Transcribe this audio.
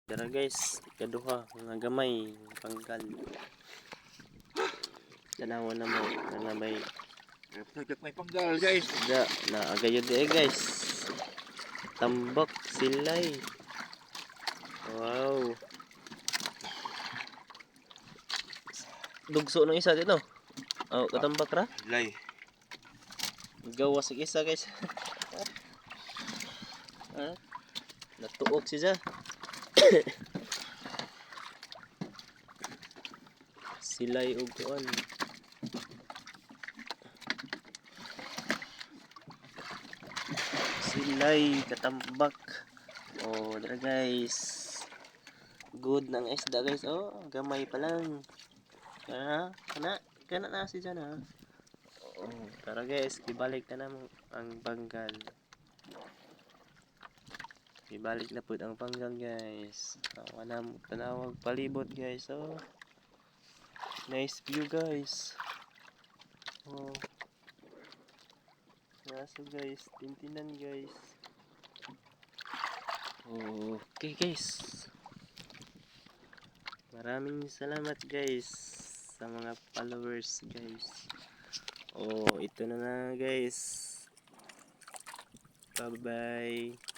Tara guys, ikaduha nga gamay panggal. Tanawa na mo na may May panggal guys. da na agayod guys. Tambak silay. Wow. Dugso ng isa dito. Oh, katambak ra. Lay. Gawas ang isa guys. Ah, natuok siya. Silay ug kuan. Silay katambak. Oh, dara guys. Good nang isda guys. Oh, gamay pa lang. Kana na si dyan ha. Oh, tara guys, ibalik na mo ang panggal. Ibalik na po ang panggal guys. Awa na mo tanawag palibot guys. Oh. Nice view guys. Oh. Nasa guys, tintinan guys. Okay guys. Maraming salamat guys sa mga followers guys. Oh, ito na guys. Bye bye.